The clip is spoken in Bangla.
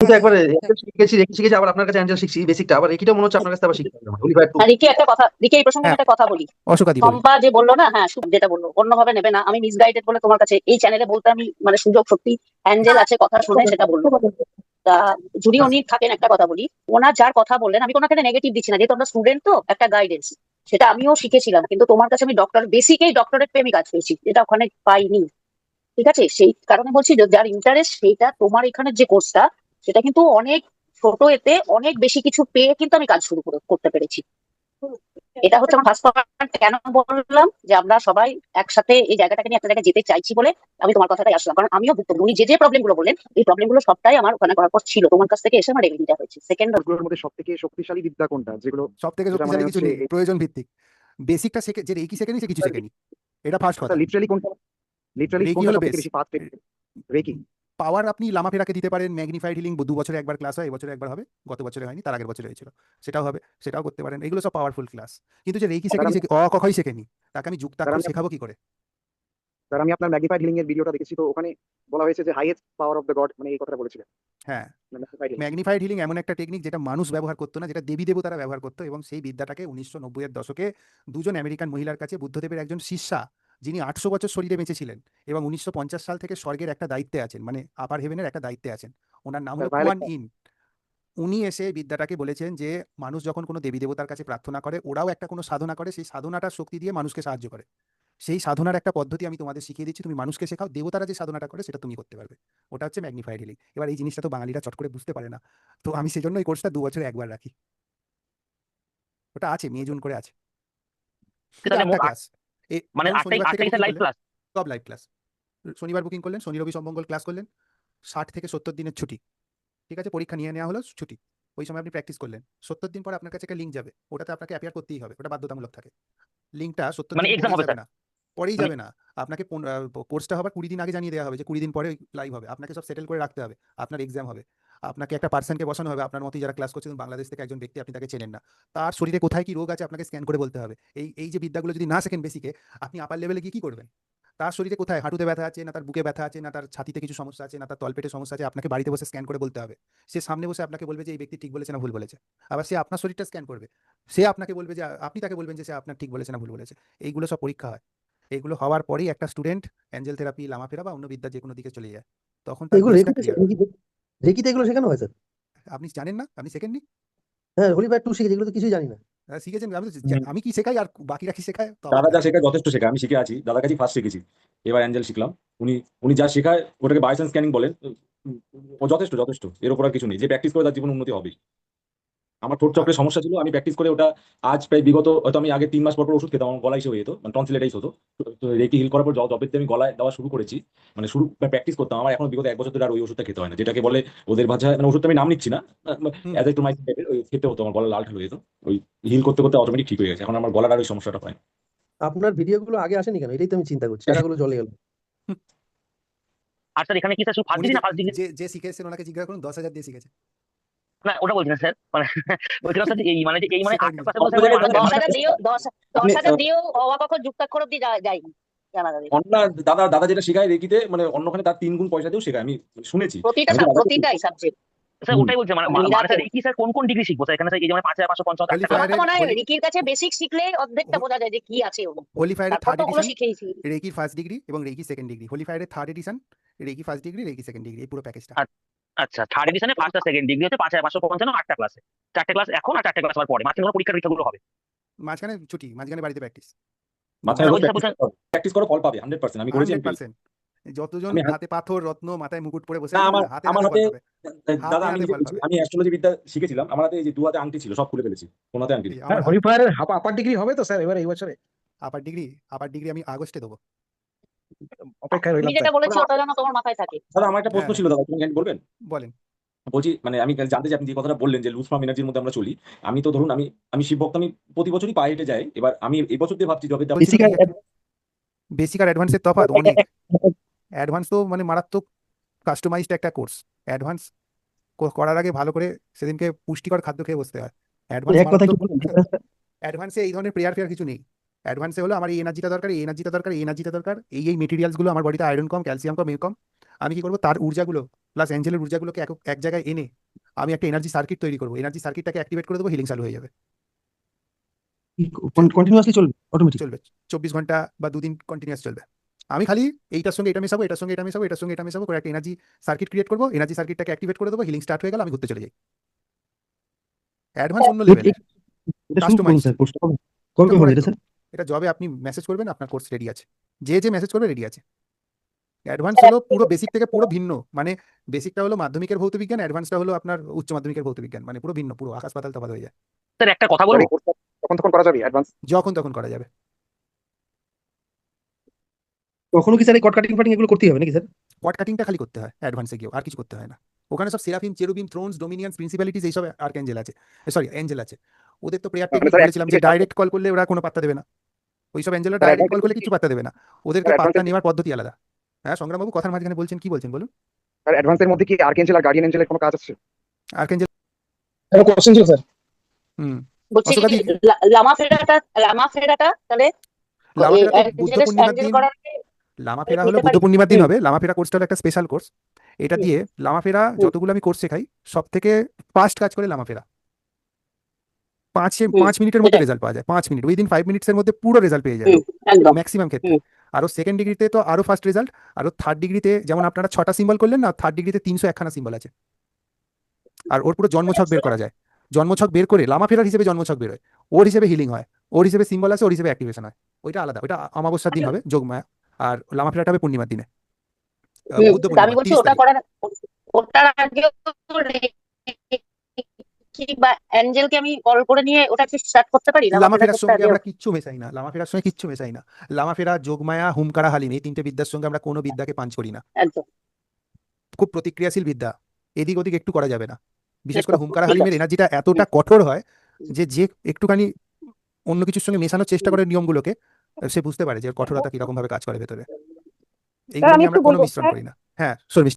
কিন্তু একবার অ্যাঞ্জেল শিখেছি, রেকি শিখেছি, আবার আপনার কাছে অ্যাঞ্জেল শিখছি বেসিকটা, আবার রেকিটা মনে হচ্ছে আপনার কাছে আবার শিখতে হবে আমার ওলিভার টু। রিকি একটা কথা, রিকি এই প্রসঙ্গে আমি হ্যাঁ, একটা কথা বলি। অশোকাদি বলুন। শম্পা যে বললো না, হ্যাঁ যেটা বললো অন্যভাবে নেবে না, আমি মিসগাইডেড বলে তোমার কাছে এই চ্যানেলে বলতে আমি মানে সুযোগ সত্যি অ্যাঞ্জেল আছে কথা শুনে সেটা বললো। তা যদি উনি থাকেন, একটা কথা বলি, ওনার যার কথা বললেন, আমি ওনাকে নেগেটিভ দিচ্ছি না, যেহেতু আমরা স্টুডেন্ট তো একটা গাইডেন্স, সেটা আমিও শিখেছিলাম, কিন্তু তোমার কাছে আমি বেসিকেই ডক্টরেট পেয়ে কাজ পেয়েছি, যেটা ওখানে পাইনি। ঠিক আছে, সেই কারণে বলছি যে যার ইন্টারেস্ট সেইটা, তোমার এখানে যে কোর্সটা সেটা কিন্তু অনেক ছোট, এতে অনেক বেশি কিছু পেয়ে কিন্তু আমি কাজ শুরু করতে পেরেছি। এটা হচ্ছে আমার ফার্স্ট পয়েন্ট। কেন বললাম যে আমরা সবাই একসাথে এই জায়গাটাকে নিয়ে একটা জায়গায় যেতে চাইছি বলে আমি তোমার কথাটাই আসলাম, কারণ আমিও ভুক্তভোগী। উনি যে যে প্রবলেম গুলো বললেন, এই প্রবলেম গুলো সবটাই আমার ওখানে করার পর ছিল, তোমার কাছ থেকে এসে আমার রেমেডিটা হয়েছে। সেকেন্ড, কোর্সগুলোর মধ্যে সবথেকে শক্তিশালী বিদ্যা কোনটা, যেগুলো সব থেকে যেটা মানে শক্তিশালী কিছু হচ্ছে নেই, প্রয়োজন ভিত্তিক। বেসিকটা শেখে, যে রেকি শেখেনি সে কিছু শেখেনি, এটা ফার্স্ট কথা। লিটারালি কোনটা, লিটারালি রেকি কোনটা হলো সবথেকে বেস। বেশি ফাস্ট? রেকি। পাওয়ার আপনি লামা ফেরাকে দিতে পারেন, ম্যাগনিফাইড হিলিং 2 বছরে একবার ক্লাস হয়, এবছরে একবার হবে, গত বছরে হয়নি, তার আগের বছরে হয়েছিল, সেটাও হবে, সেটাও করতে পারেন, এগুলো সব পাওয়ারফুল ক্লাস। কিন্তু যে রেকি স্যার শেখেনি, আমি সে অ কখই শেখেনি, তাকে আমি স্যার যুক্তাক্ষর আমি শেখাবো কি করে? স্যার আমি আপনার ম্যাগনিফাইড হিলিং এর ভিডিওটা দেখেছি, তো ওখানে বলা হয়েছে যে highest power of the god, মানে এই কথাটা বলেছিলেন হ্যাঁ, ম্যাগনিফাইড হিলিং। ম্যাগনিফাইড হিলিং এমন একটা টেকনিক যেটা মানুষ ব্যবহার করতো না, যেটা দেবী দেবতারা ব্যবহার করতো, এবং সেই বিদ্যাটাকে 1990-এর দশকে দুজন আমেরিকান মহিলার কাছে বুদ্ধদেবের একজন শিষ্যা, যিনি 800 বছর শরীরে বেঁচে ছিলেন এবং 1950 সাল থেকে স্বর্গের একটা দায়িত্বে আছেন, মানে আপার হেভেনের একটা দায়িত্বে আছেন, ওনার নাম স্যার হলো ভায়োলেট। কুয়ান ইন। উনি এসে এই বিদ্যাটাকে বলেছেন যে মানুষ যখন কোনো দেবী দেবতার কাছে প্রার্থনা করে, ওরাও একটা কোনো সাধনা করে, সেই সাধনাটার শক্তি দিয়ে মানুষকে সাহায্য করে। সেই সাধনার একটা পদ্ধতি আমি তোমাদের শিখিয়ে দিচ্ছি, তুমি মানুষকে শেখাও, দেবতারা যে সাধনাটা করে সেটা তুমি করতে পারবে। ওটা হচ্ছে ম্যাগনিফাইড হিলিং। এবার এই জিনিসটা তো বাঙালিরা চট করে বুঝতে পারে না, তো আমি সেই জন্য এই কোর্সটা 2 বছরে একবার রাখি। ওটা আছে, মে জুন করে আছে, শুধু তাহলে 8টা মোট ক্লাস। মানে ধরুন আটটাই শনিবার থেকে আটটাই বুকিং লাইভ করলেন, ক্লাস। সব লাইভ ক্লাস। শনিবার বুকিং করলেন, শনি রবি সোম মঙ্গল ক্লাস করলেন, 60 থেকে 70 দিনের ছুটি। ঠিক আছে, পরীক্ষা নিয়ে নেওয়া হলো, ছুটি। ওই সময় আপনি প্র্যাকটিস করলেন, 70 দিন পরে আপনার কাছে একটা লিঙ্ক যাবে, ওটাতে আপনাকে অ্যাপিয়ার করতেই হবে, ওটা বাধ্যতামূলক থাকে। লিঙ্কটা 70 মানে দিন এক্সাম পরেই হবে যাবে স্যার? না, পরেই মানে যাবে না। আপনাকে কোর্সটা হবার 20 দিন আগে জানিয়ে দেওয়া হবে যে 20 দিন পরে লাইভ হবে, আপনাকে সব সেটেল করে রাখতে হবে। আপনার এক্সাম হবে, আপনাকে একটা পার্সনকে বসানো হবে, আপনার মতোই যারা ক্লাস করছেন, বাংলাদেশ থেকে একজন ব্যক্তি, আপনি তাকে চেনেন না, তার শরীরে কোথায় কি রোগ আছে আপনাকে স্ক্যান করে বলতে হবে। এই এই যে বিদ্যাগুলো যদি না শেখেন বেসিকে, আপনি আপার লেভেলে গিয়ে কি করবেন? তার শরীরে কোথায় হাঁটুতে ব্যথা আছে, না তার বুকে ব্যথা আছে, না তার ছাতিতে কিছু সমস্যা আছে, না তার তলপেটে সমস্যা আছে, আপনাকে বাড়িতে বসে স্ক্যান করে বলতে হবে। সে সামনে বসে আপনাকে বলবে যে এই ব্যক্তি ঠিক বলেছে না ভুল বলেছে। আবার সে আপনার শরীরটা স্ক্যান করবে, সে আপনাকে বলবে যে আপনি তাকে বলবেন যে সে আপনার ঠিক বলেছে না ভুল বলেছে। এইগুলো সব পরীক্ষা হয়। এইগুলো হওয়ার পরেই একটা স্টুডেন্ট অ্যাঞ্জেল থেরাপি, লামা ফেরা বা অন্য বিদ্যা যে কোনো দিকে চলে যায়, তখন তার এগুলো বেসটা রেকিতে ক্লিয়ার হয়। রেকিতে এগুলো শেখানো হয় স্যার? আপনি জানেন না? আপনি শেখেননি? হ্যাঁ, হোলিভার টু শিখেছি, এগুলো তো কিছুই জানি না। শিখেছেন? আমি তো হুম। আমি কি শেখাই আর বাকিরা কি শেখায় তো অবাক দাদা যা লাগে। শেখায় যথেষ্ট শেখায়, আমি শিখে আছি, দাদার কাছে ফার্স্ট শিখেছি, এবার অ্যাঞ্জেল শিখলাম। উনি উনি যা শেখায় ওটাকে বাইসেন্স স্ক্যানিং বলেন। ও যথেষ্ট যথেষ্ট, এর উপর আর কিছু নেই, যে প্র্যাকটিস করে তার জীবন উন্নতি হবে। আমার ঠোঁট আর চক্রের সমস্যা ছিল, আমি প্র্যাকটিস করে ওটা আজ প্রায় বিগত, হয়তো আমি আগে 3 মাস পর পর ওষুধ খেতাম, আমার গলায় এসে হয়ে যেত, মানে টনসিলাইটিস হতো। তো রেকি হিল করার পর যবে থেকে আমি গলায় দেওয়া শুরু করেছি, মানে শুরু প্র্যাকটিস করতাম, আমার এখন বিগত 1 বছর ধরে আর ওই ওষুধটা খেতে হয় না, যেটাকে বলে ওদের ভাষায়, মানে ওষুধটা আমি নাম নিচ্ছি না, হুম, অ্যাজাইথ্রোমাইসিন টাইপের, ওই খেতে হতো, আমার গলা লাল ঠাল হয়ে যেত। ওই হিল করতে করতে অটোমেটিক ঠিক হয়ে গেছে, এখন আমার গলার আর ওই সমস্যাটা হয় না। আপনার ভিডিওগুলো আগে আসেনি কেন, এটাই তো আমি চিন্তা করছি, টাকাগুলো চলে গেল। হুম। আর স্যার এখানে কি স্যার শুধু ফার্স্ট উনি ডিগ্রি যে না ফার্স্ট ডিগ্রি? যে যে শিখেছেন ওনাকে জিজ্ঞাসা করুন, 10,000 দিয়ে শিখেছে। না ওটা বলছি না স্যার, মানে বলছিলাম স্যার যে এই মানে যে এই মানে শেখায়নি। 8টা ক্লাসের অল্প মধ্যে জায়গায় মানে দশ মানে হাজার দিয়েও দশ আপনি 10,000 দিয়েও অবাক যুক্তাক্ষর অব্দি যায়নি জানা যাবে। অন্য দাদা দাদা যেটা শেখায় রেকিতে, মানে অন্যখানে তার 3 গুণ পয়সা দিয়েও শেখায়, আমি শুনেছি। আমি তো দাদাকে প্রতিটাই সাবজেক্ট। স্যার হুম। ওটাই বলছি, মানে মানে স্যার মিরাকেল। এই কি স্যার কোন কোন ডিগ্রি শিখবো স্যার এখানে স্যার? এই যে মানে 5555 একটা আমার ক্লাস। তো হোলিফায়ারের মনে হয় রিকির কাছে বেসিক শিখলে অর্ধেকটা বোঝা যায় যে কি আছে ওর। হোলিফায়ারের তারপর থার্ড তো ওগুলো এডিশন, শিখেইছি। রেকি ফার্স্ট ডিগ্রি এবং রেকি সেকেন্ড ডিগ্রি। হোলিফায়ারের third edition, reiki first degree, reiki second degree, এই পুরো প্যাকেজটা। আচ্ছা, থার্ড এডিশনে ফার্স্ট আর সেকেন্ড ডিগ্রি হচ্ছে 5555, 8টা ক্লাসে, 4টে ক্লাস এখন আর 4টে ক্লাস আবার পরে, মাঝখানে পরীক্ষা টরীক্ষাগুলো হবে। মাঝখানে ছুটি, মাঝখানে বাড়িতে প্র্যাকটিস। মাথায় আর রোজ বলছি স্যার বলছেন প্র্যাকটিস করো, ফল পাবে 100%, আমি করেছি, আমি পেয়েছি। 100%। যতজন আমি হাতে পাথর রত্ন মাথায় মুকুট পরে বসে না, আছেন না, আমার হাতে আমার হাতে ফল হাতে, পাবে, দাদা হাতে আমি হাতে নিজে ফল বলছি, পাবে। আমি অ্যাস্ট্রোলজি বিদ্যা শিখেছিলাম, আমার হাতে এই যে 2 হাতে আংটি ছিল, সব খুলে ফেলেছি, কোন হাতে আংটি নেই। আমার হরিফায়ারের আপার ডিগ্রি হবে তো স্যার এবার এই বছরে? আপার ডিগ্রি আমি আগস্টে দেবো। অপেক্ষায় তুমি রইলাম যেটা স্যার। বলেছো ওটা যেন তোমার মাথায় থাকে। দাদা আমার একটা হ্যাঁ, প্রশ্ন ছিল, দাদা তুমি কি বলবেন? বলেন। বলছি, মানে আমি জানতে চাই, আপনি যে কথাটা বললেন যে লুজ ফ্রম এনার্জির মধ্যে আমরা চলি, আমি তো ধরুন আমি আমি শিব ভক্ত, আমি প্রতি বছরই পায়ে হেঁটে যাই, এবার আমি এই বছর দিয়ে ভাবছি যবে বলছিল কি বেসিক আর অ্যাডভান্সের তফাৎ অনেক। অ্যাডভান্স তো মানে মারাত্মক কাস্টমাইজড একটা কোর্স। অ্যাডভান্স করার আগে ভালো করে সেদিনকে পুষ্টিকর খাদ্য খেয়ে বসতে হয়। অ্যাডভান্স এক কথা কি মারাত্মক। বলুন? অ্যাডভান্সে এই ধরনের প্রেয়ার ফেয়ার কিছু নেই। অ্যাডভান্সে হলো আমার এই এনার্জিটা দরকার, এই এনার্জিটা দরকার, এই এনার্জিটা দরকার, এই মেটেরিয়ালসগুলো, আমার বডিতে আয়রন কম, ক্যালসিয়াম কম, এ কম, আমি কি করবো, তার ঊর্জাগুলো প্লাস অ্যাঞ্জেলের ঊর্জাগুলোকে এক জায়গায় এনে আমি একটা এনার্জি সার্কিট তৈরি করবো, এনার্জি সার্কিটটাকে অ্যাক্টিভেট করে দেবো, হিলিং চালু হয়ে যাবে। কন্টিনিউয়াসলি চলবে অটোমেটিক? চলবে 24 ঘন্টা বা 2 দিন কন্টিনিউয়াস চলবে। আমি খালি এইটার সঙ্গে এটা মেশাবো, এটার সঙ্গে এটা মেশাবো, এটার সঙ্গে এটা মেশাবো করে একটা এনার্জি সার্কিট ক্রিয়েট করবো, এনার্জি সার্কিটটাকে অ্যাক্টিভেট করে দেবো, হিলিং স্টার্ট হয়ে গেল, আমি ঘুরতে চলে যাই। অ্যাডভান্স অন্য লেভেলের, এটা শুরু করুন কাস্টমাইজড। স্যার, কোর্সটা কবে হবে এটা স্যার? এটা জবে আপনি মেসেজ করবেন, আপনার কোর্স রেডি আছে, যে মেসেজ করবে রেডি আছে। অ্যাডভান্স হলো পুরো বেসিক থেকে পুরো ভিন্ন, মানে বেসিকটা হলো মাধ্যমিকের ভৌতবিজ্ঞান, অ্যাডভান্সটা হলো আপনার উচ্চ মাধ্যমিকের ভৌতবিজ্ঞান, মানে পুরো ভিন্ন, পুরো আকাশ পাতাল তফাৎ হয়ে যায়। স্যার একটা কথা স্যার বলবো, এই কোর্সটা তখন করা যাবে অ্যাডভান্স? যখন তখন করা যাবে। কখনো কি স্যার এই কট কাটিং ফাটিং এগুলো করতেই হবে নাকি স্যার? কট কাটিংটা খালি করতে হয় অ্যাডভান্সে গিয়েও, আর কিছু করতে হয় না। ওখানে সব সেরাফিম, চেরুবিম, থ্রোনস, ডোমিনিয়ন্স, প্রিন্সিপালিটিস এইসব আর্কএঞ্জেল আছে, সরি অ্যাঞ্জেল আছে। ওদের তো প্রেয়ার মানে টেকনিক স্যার বলেছিলাম যে ডাইরেক্ট কল করলে ওরা কোনো পাত্তা দেবে না, ওইসব অ্যাঞ্জেলরা স্যার ডাইরেক্ট কল advance করলে এর কিছু পাত্তা দেবে না, ওদেরকে স্যার পাত্তা advance নেওয়ার পদ্ধতি আলাদা। হ্যাঁ সংগ্রামবাবু, কথার মাঝখানে বলছেন, কি বলছেন বলুন। স্যার অ্যাডভান্সের মধ্যে কি আর্কেঞ্জেল আর গার্ডিয়ান এঞ্জেলের কোনো কাজ আছে? আর্কএঞ্জেল, একটা কোশ্চেন ছিল স্যার। হুম, বলছি অশোকাদি, কি লামা ফেরাটা তাহলে লামাফেরা তো বুদ্ধ অ্যাঞ্জেল পূর্ণিমার দিন, করার আগে লামাফেরা হলো নিতে বুদ্ধ পারি? পূর্ণিমার দিন হবে। লামাফেরা কোর্সটা হলো একটা স্পেশাল কোর্স, এটা দিয়ে লামাফেরা যতগুলো আমি কোর্স শেখাই সব থেকে ফাস্ট কাজ করে লামাফেরা। 5 মিনিটের মধ্যে সেটাই। রেজাল্ট পাওয়া যায়, 5 মিনিট, উইদিন 5 মিনিটসের মধ্যে পুরো রেজাল্ট পেয়ে যায় একদম। ম্যাক্সিমাম ক্ষেত্রে। আরো সেকেন্ড ডিগ্রিতে তো আরো ফাস্ট রেজাল্ট, আরো থার্ড ডিগ্রিতে যেমন আপনারা 6টা সিম্বল করলেন না, থার্ড ডিগ্রিতে 301খানা সিম্বল আছে। আর ওর পুরো জন্মছক বের করা যায়, জন্মছক বের করে লামাফেরার হিসেবে জন্মছক বের হয়, ওর হিসেবে হিলিং হয়, ওর হিসেবে সিম্বল আছে, ওর হিসেবে অ্যাক্টিভেশন হয়। ওইটা আলাদা, ওইটা অমাবস্যার দিন হবে যোগমায়া, আর লামাফেরাটা হবে পূর্ণিমার দিনে, বুদ্ধ তা আমি পূর্ণিমা বলছি 30 ওটা তারিখ। করার ওটার আগে কি বা অ্যাঞ্জেলকে আমি কল করে নিয়ে ওটা কি স্টার্ট করতে পারি? লামাফেরার করতে সঙ্গে আগে আমরা কিচ্ছু মেশাই না, লামাফেরার সঙ্গে কিচ্ছু মেশাই না। লামাফেরা, যোগমায়া, হুমকারা, হালিম, এই 3টে বিদ্যার সঙ্গে আমরা কোনো বিদ্যাকে পাঞ্চ করি না। একদম। খুব প্রতিক্রিয়াশীল বিদ্যা, এদিক ওদিক একটু করা যাবে না। বিশেষ করে একদম, হুমকারা ঠিক হালিমের আছে। এনার্জিটা এতটা কঠোর হয় যে একটুখানি অন্য কিছুর সঙ্গে মেশানোর চেষ্টা করে নিয়মগুলোকে, সে বুঝতে পারে যে ওর কঠোরতা কিরকম ভাবে কাজ করে ভেতরে। এইগুলো আমি নিয়ে একটু আমরা কোনো বলবো মিশ্রণ স্যার। করি না। হ্যাঁ, শর্মিষ্ঠা।